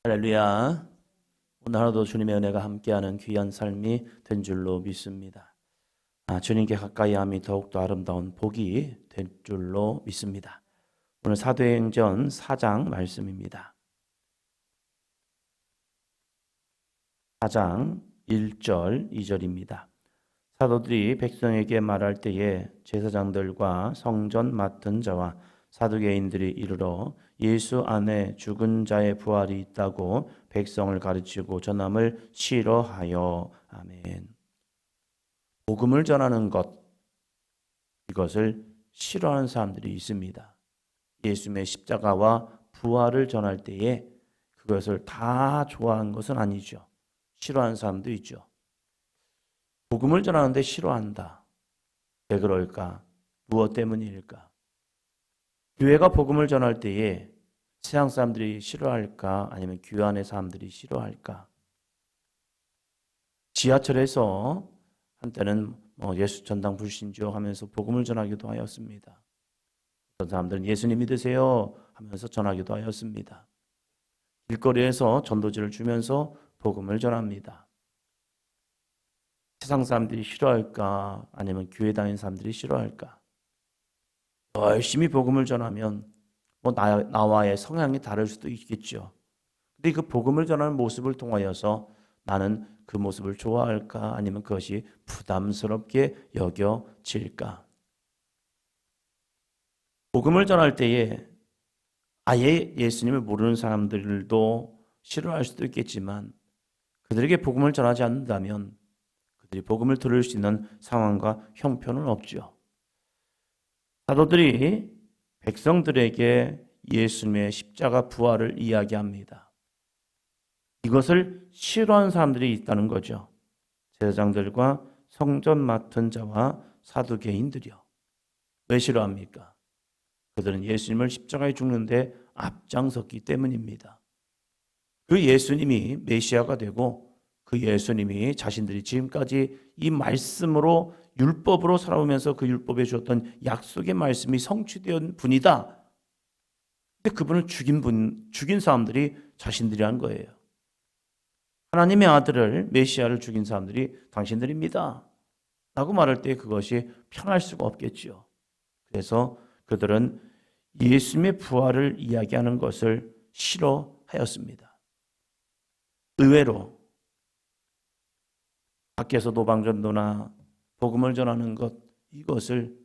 할렐루야. 오늘 하루도 주님의 은혜가 함께하는 귀한 삶이 된 줄로 믿습니다. 주님께 가까이함이 더욱더 아름다운 복이 된 줄로 믿습니다. 오늘 사도행전 4장 말씀입니다. 4장 1절 2절입니다. 사도들이 백성에게 말할 때에 제사장들과 성전 맡은 자와 사두개인들이 이르러 예수 안에 죽은 자의 부활이 있다고 백성을 가르치고 전함을 싫어하여. 아멘. 복음을 전하는 것, 이것을 싫어하는 사람들이 있습니다. 예수님의 십자가와 부활을 전할 때에 그것을 다 좋아하는 것은 아니죠. 싫어하는 사람도 있죠. 복음을 전하는데 싫어한다. 왜 그럴까? 무엇 때문일까? 교회가 복음을 전할 때에 세상 사람들이 싫어할까? 아니면 교회 안의 사람들이 싫어할까? 지하철에서 한때는 예수 전당 불신주 하면서 복음을 전하기도 하였습니다. 어떤 사람들은 예수님 믿으세요 하면서 전하기도 하였습니다. 길거리에서 전도지를 주면서 복음을 전합니다. 세상 사람들이 싫어할까? 아니면 교회 다니는 사람들이 싫어할까? 열심히 복음을 전하면 나와의 성향이 다를 수도 있겠죠. 근데 그 복음을 전하는 모습을 통하여서 나는 그 모습을 좋아할까? 아니면 그것이 부담스럽게 여겨질까? 복음을 전할 때에 아예 예수님을 모르는 사람들도 싫어할 수도 있겠지만 그들에게 복음을 전하지 않는다면 그들이 복음을 들을 수 있는 상황과 형편은 없죠. 사도들이 백성들에게 예수님의 십자가 부활을 이야기합니다. 이것을 싫어하는 사람들이 있다는 거죠. 제사장들과 성전 맡은 자와 사두개인들이요. 왜 싫어합니까? 그들은 예수님을 십자가에 죽는데 앞장섰기 때문입니다. 그 예수님이 메시아가 되고 그 예수님이 자신들이 지금까지 이 말씀으로 율법으로 살아오면서 그 율법에 주었던 약속의 말씀이 성취된 분이다. 근데 그분을 죽인 사람들이 자신들이란 거예요. 하나님의 아들을 메시아를 죽인 사람들이 당신들입니다. 라고 말할 때 그것이 편할 수가 없겠지요. 그래서 그들은 예수님의 부활을 이야기하는 것을 싫어하였습니다. 의외로 밖에서 노방전도나 복음을 전하는 것, 이것을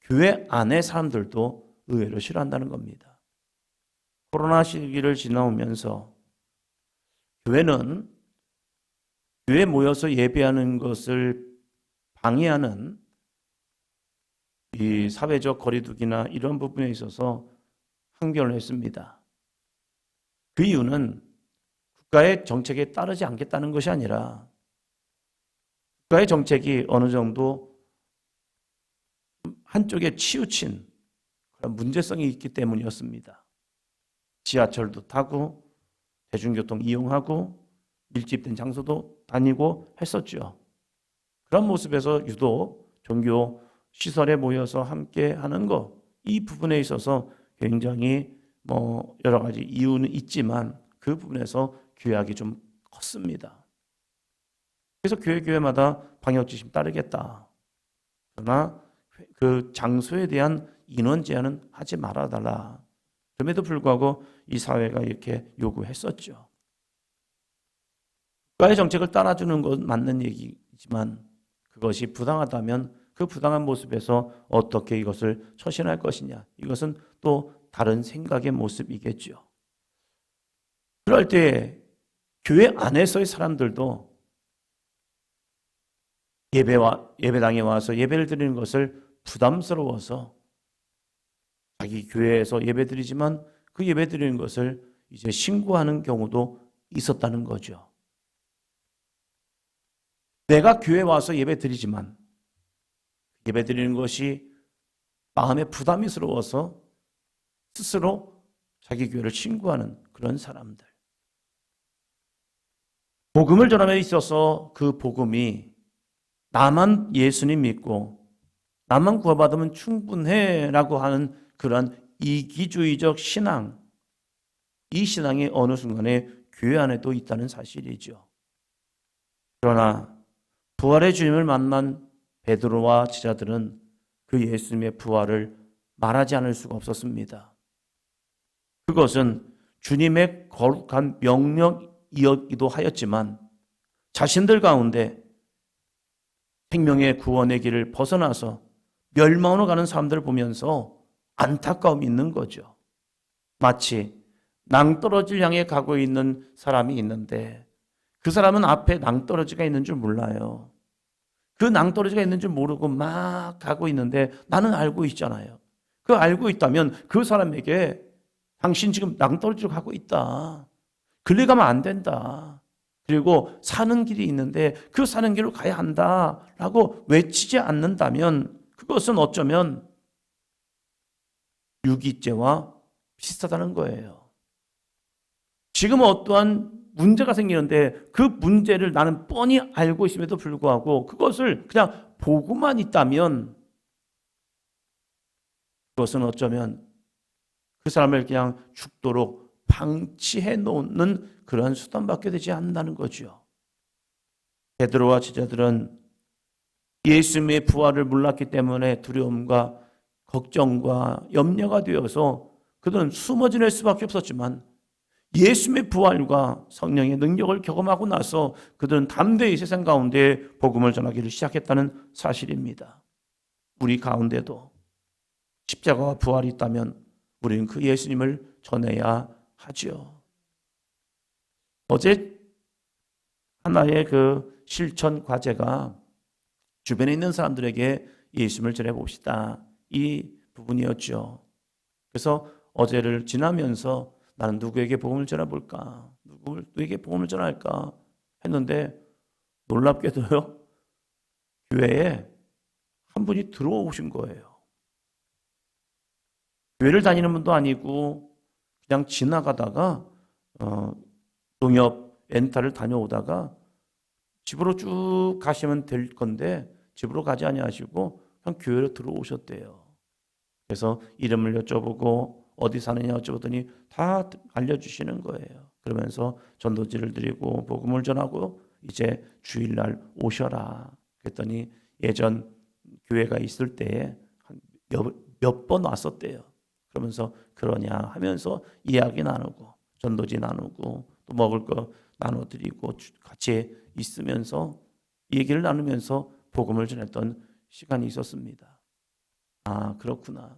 교회 안의 사람들도 의외로 싫어한다는 겁니다. 코로나 시기를 지나오면서 교회는 교회에 모여서 예배하는 것을 방해하는 이 사회적 거리두기나 이런 부분에 있어서 항변을 했습니다. 그 이유는 국가의 정책에 따르지 않겠다는 것이 아니라 국가의 정책이 어느 정도 한쪽에 치우친 그런 문제성이 있기 때문이었습니다. 지하철도 타고 대중교통 이용하고 밀집된 장소도 다니고 했었죠. 그런 모습에서 유독 종교 시설에 모여서 함께 하는 것, 이 부분에 있어서 굉장히 여러 가지 이유는 있지만 그 부분에서 규약이 좀 컸습니다. 그래서 교회마다 방역 지침 따르겠다. 그러나 그 장소에 대한 인원 제한은 하지 말아달라. 그럼에도 불구하고 이 사회가 이렇게 요구했었죠. 국가의 정책을 따라주는 건 맞는 얘기지만 그것이 부당하다면 그 부당한 모습에서 어떻게 이것을 처신할 것이냐. 이것은 또 다른 생각의 모습이겠죠. 그럴 때 교회 안에서의 사람들도 예배당에 와서 예배를 드리는 것을 부담스러워서 자기 교회에서 예배 드리지만 그 예배 드리는 것을 이제 신고하는 경우도 있었다는 거죠. 내가 교회에 와서 예배 드리지만 예배 드리는 것이 마음에 부담스러워서 스스로 자기 교회를 신고하는 그런 사람들. 복음을 전함에 있어서 그 복음이 나만 예수님 믿고 나만 구원받으면 충분해라고 하는 그런 이기주의적 신앙, 이 신앙이 어느 순간에 교회 안에도 있다는 사실이죠. 그러나 부활의 주님을 만난 베드로와 제자들은 그 예수님의 부활을 말하지 않을 수가 없었습니다. 그것은 주님의 거룩한 명령이었기도 하였지만 자신들 가운데 생명의 구원의 길을 벗어나서 멸망으로 가는 사람들을 보면서 안타까움이 있는 거죠. 마치 낭떠러지를 향해 가고 있는 사람이 있는데 그 사람은 앞에 낭떠러지가 있는 줄 몰라요. 그 낭떠러지가 있는 줄 모르고 막 가고 있는데 나는 알고 있잖아요. 그 알고 있다면 그 사람에게 당신 지금 낭떠러지로 가고 있다. 글리 가면 안 된다. 그리고 사는 길이 있는데 그 사는 길로 가야 한다라고 외치지 않는다면 그것은 어쩌면 유기죄와 비슷하다는 거예요. 지금 어떠한 문제가 생기는데 그 문제를 나는 뻔히 알고 있음에도 불구하고 그것을 그냥 보고만 있다면 그것은 어쩌면 그 사람을 그냥 죽도록 방치해 놓는 그런 수단밖에 되지 않는다는 거죠. 베드로와 제자들은 예수님의 부활을 몰랐기 때문에 두려움과 걱정과 염려가 되어서 그들은 숨어 지낼 수밖에 없었지만 예수님의 부활과 성령의 능력을 경험하고 나서 그들은 담대히 세상 가운데 복음을 전하기를 시작했다는 사실입니다. 우리 가운데도 십자가와 부활이 있다면 우리는 그 예수님을 전해야 하죠. 어제 하나의 그 실천 과제가 주변에 있는 사람들에게 예수님을 전해봅시다. 이 부분이었죠. 그래서 어제를 지나면서 나는 누구에게 복음을 전해볼까? 누구에게 복음을 전할까? 했는데 놀랍게도요. 교회에 한 분이 들어오신 거예요. 교회를 다니는 분도 아니고 그냥 지나가다가 농협 엔탈을 다녀오다가 집으로 쭉 가시면 될 건데 집으로 가지 아니하시고 그냥 교회로 들어오셨대요. 그래서 이름을 여쭤보고 어디 사느냐 여쭤보더니 다 알려주시는 거예요. 그러면서 전도지를 드리고 복음을 전하고 이제 주일날 오셔라. 그랬더니 예전 교회가 있을 때에 몇 번 왔었대요. 그러면서 그러냐 하면서 이야기 나누고 전도지 나누고 또 먹을 거 나눠드리고 같이 있으면서 얘기를 나누면서 복음을 전했던 시간이 있었습니다. 아, 그렇구나.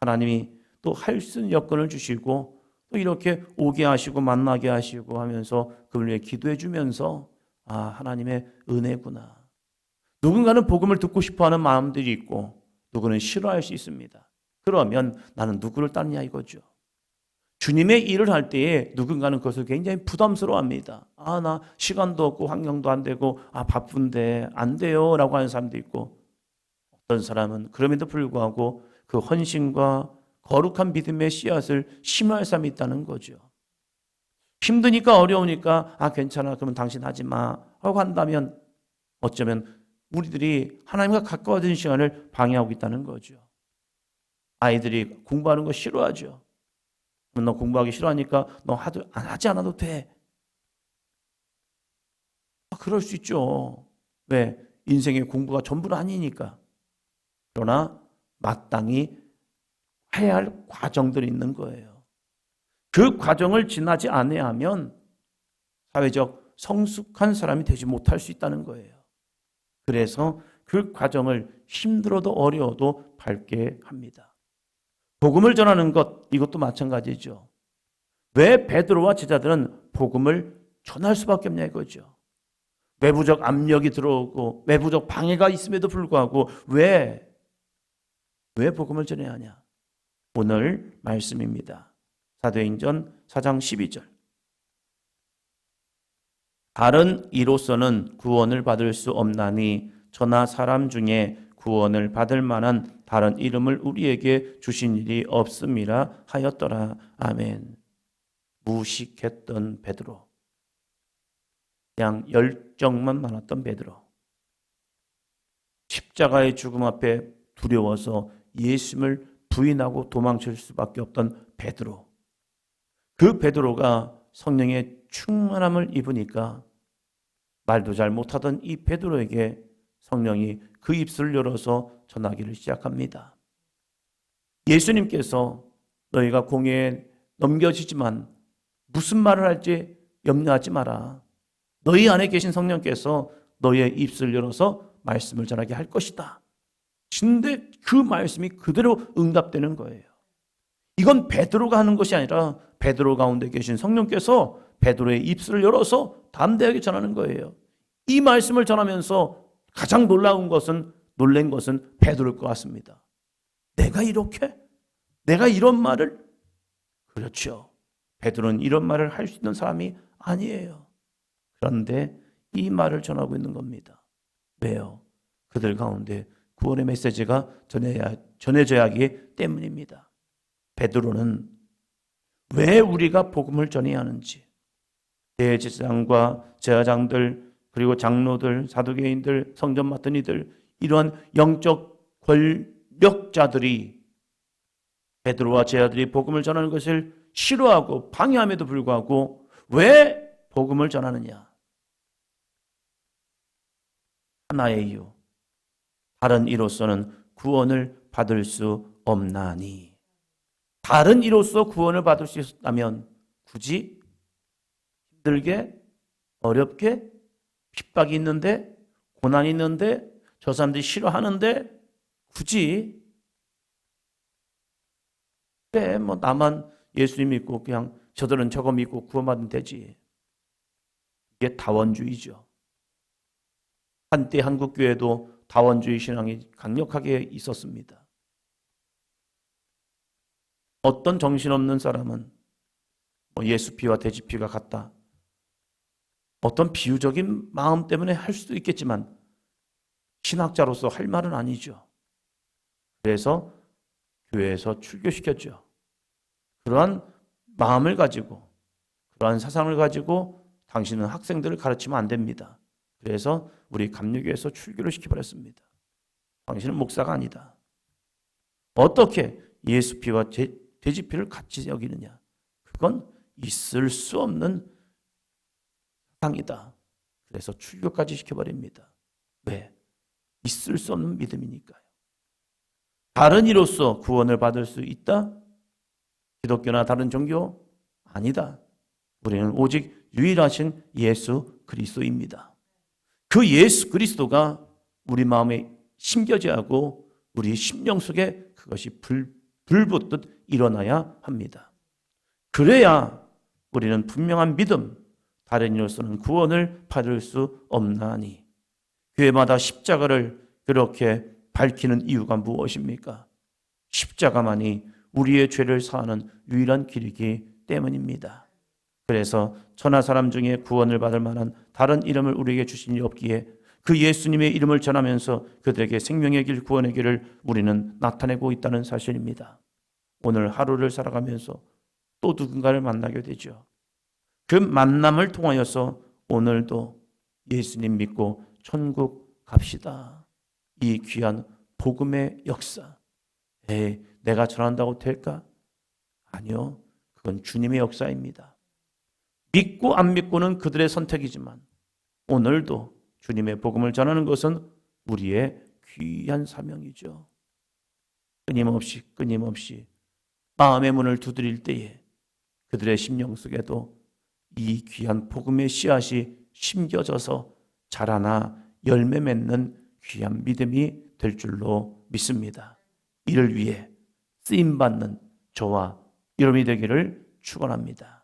하나님이 또 할 수 있는 여건을 주시고 또 이렇게 오게 하시고 만나게 하시고 하면서 그걸 위해 기도해 주면서 아, 하나님의 은혜구나. 누군가는 복음을 듣고 싶어하는 마음들이 있고 누구는 싫어할 수 있습니다. 그러면 나는 누구를 따르냐 이거죠. 주님의 일을 할 때에 누군가는 그것을 굉장히 부담스러워합니다. 아, 나 시간도 없고 환경도 안 되고 아, 바쁜데 안 돼요 라고 하는 사람도 있고 어떤 사람은 그럼에도 불구하고 그 헌신과 거룩한 믿음의 씨앗을 심어할 사람이 있다는 거죠. 힘드니까 어려우니까 아, 괜찮아 그러면 당신 하지 마 하고 한다면 어쩌면 우리들이 하나님과 가까워지는 시간을 방해하고 있다는 거죠. 아이들이 공부하는 거 싫어하죠. 너 공부하기 싫어하니까 너 하지 않아도 돼. 그럴 수 있죠. 왜? 인생의 공부가 전부는 아니니까. 그러나 마땅히 해야 할 과정들이 있는 거예요. 그 과정을 지나지 않으면 사회적 성숙한 사람이 되지 못할 수 있다는 거예요. 그래서 그 과정을 힘들어도 어려워도 밟게 합니다. 복음을 전하는 것 이것도 마찬가지죠. 왜 베드로와 제자들은 복음을 전할 수밖에 없냐 이거죠. 외부적 압력이 들어오고 외부적 방해가 있음에도 불구하고 왜 복음을 전해야 하냐? 오늘 말씀입니다. 사도행전 4장 12절. 다른 이로서는 구원을 받을 수 없나니 저나 사람 중에 구원을 받을 만한 다른 이름을 우리에게 주신 일이 없음이라 하였더라. 아멘. 무식했던 베드로. 그냥 열정만 많았던 베드로. 십자가의 죽음 앞에 두려워서 예수님을 부인하고 도망칠 수밖에 없던 베드로. 그 베드로가 성령의 충만함을 입으니까 말도 잘 못하던 이 베드로에게 성령이 그 입술을 열어서 전하기를 시작합니다. 예수님께서 너희가 공회에 넘겨지지만 무슨 말을 할지 염려하지 마라. 너희 안에 계신 성령께서 너희의 입술을 열어서 말씀을 전하게 할 것이다. 근데 그 말씀이 그대로 응답되는 거예요. 이건 베드로가 하는 것이 아니라 베드로 가운데 계신 성령께서 베드로의 입술을 열어서 담대하게 전하는 거예요. 이 말씀을 전하면서 가장 놀란 것은 베드로일 것 같습니다. 내가 이런 말을? 그렇죠. 베드로는 이런 말을 할 수 있는 사람이 아니에요. 그런데 이 말을 전하고 있는 겁니다. 왜요? 그들 가운데 구원의 메시지가 전해져야 하기 때문입니다. 베드로는 왜 우리가 복음을 전해야 하는지, 대제사장과 제사장들, 그리고 장로들, 사두개인들, 성전 맡은 이들, 이러한 영적 권력자들이 베드로와 제자들이 복음을 전하는 것을 싫어하고 방해함에도 불구하고 왜 복음을 전하느냐? 하나의 이유. 다른 이로서는 구원을 받을 수 없나니. 다른 이로서 구원을 받을 수 있었다면 굳이 힘들게, 어렵게, 핍박이 있는데, 고난이 있는데, 저 사람들이 싫어하는데 굳이 그래 뭐 나만 예수님 믿고 그냥 저들은 저거 믿고 구원받으면 되지. 이게 다원주의죠. 한때 한국교회도 다원주의 신앙이 강력하게 있었습니다. 어떤 정신없는 사람은 예수 피와 돼지 피가 같다. 어떤 비유적인 마음 때문에 할 수도 있겠지만 신학자로서 할 말은 아니죠. 그래서 교회에서 출교시켰죠. 그러한 마음을 가지고, 그러한 사상을 가지고 당신은 학생들을 가르치면 안 됩니다. 그래서 우리 감리교에서 출교를 시켜버렸습니다. 당신은 목사가 아니다. 어떻게 예수 피와 돼지 피를 같이 여기느냐? 그건 있을 수 없는 사상이다. 그래서 출교까지 시켜버립니다. 왜? 있을 수 없는 믿음이니까요. 다른 이로서 구원을 받을 수 있다? 기독교나 다른 종교? 아니다. 우리는 오직 유일하신 예수 그리스도입니다. 그 예수 그리스도가 우리 마음에 심겨져야 하고 우리 심령 속에 그것이 불붙듯 일어나야 합니다. 그래야 우리는 분명한 믿음, 다른 이로서는 구원을 받을 수 없나니. 교회마다 십자가를 그렇게 밝히는 이유가 무엇입니까? 십자가만이 우리의 죄를 사하는 유일한 길이기 때문입니다. 그래서 천하 사람 중에 구원을 받을 만한 다른 이름을 우리에게 주신 이 없기에 그 예수님의 이름을 전하면서 그들에게 생명의 길, 구원의 길을 우리는 나타내고 있다는 사실입니다. 오늘 하루를 살아가면서 또 누군가를 만나게 되죠. 그 만남을 통하여서 오늘도 예수님 믿고 천국 갑시다. 이 귀한 복음의 역사. 내가 전한다고 될까? 아니요. 그건 주님의 역사입니다. 믿고 안 믿고는 그들의 선택이지만 오늘도 주님의 복음을 전하는 것은 우리의 귀한 사명이죠. 끊임없이 마음의 문을 두드릴 때에 그들의 심령 속에도 이 귀한 복음의 씨앗이 심겨져서 자라나 열매 맺는 귀한 믿음이 될 줄로 믿습니다. 이를 위해 쓰임받는 저와 여러분이 되기를 축원합니다.